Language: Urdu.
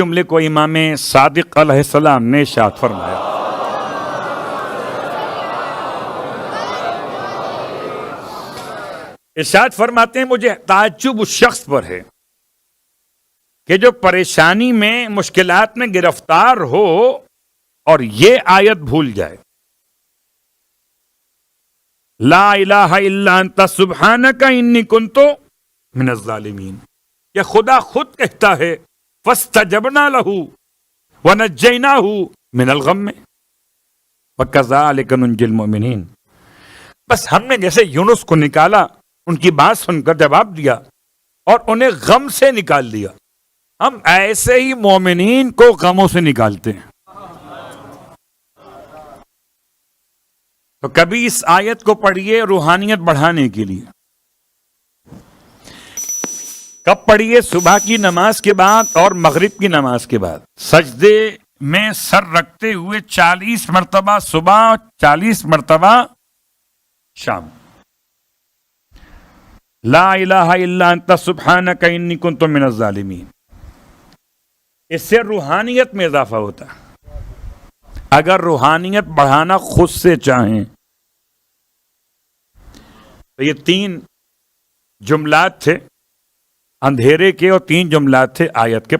جملے کو امام صادق علیہ السلام نے ارشاد فرمایا، ارشاد فرماتے ہیں مجھے تعجب اس شخص پر ہے کہ جو پریشانی میں مشکلات میں گرفتار ہو اور یہ آیت بھول جائے، لا الہ الا انت سبحانک انی کنت من الظالمین، یہ خدا خود کہتا ہے فاستجبنا لہ ونجیناہ من الغم وکذالک ننجی المؤمنین۔ بس ہم نے جیسے یونس کو نکالا، ان کی بات سن کر جواب دیا اور انہیں غم سے نکال دیا، ہم ایسے ہی مومنین کو غموں سے نکالتے ہیں۔ تو کبھی اس آیت کو پڑھیے روحانیت بڑھانے کے لیے، کب پڑھیے؟ صبح کی نماز کے بعد اور مغرب کی نماز کے بعد، سجدے میں سر رکھتے ہوئے 40 مرتبہ صبح، 40 مرتبہ شام، لا الہ الا انت سبحانک انی کنت من الظالمین۔ اس سے روحانیت میں اضافہ ہوتا ہے۔ اگر روحانیت بڑھانا خود سے چاہیں تو یہ 3 جملات تھے اندھیرے کے اور 3 جملات تھے آیت کے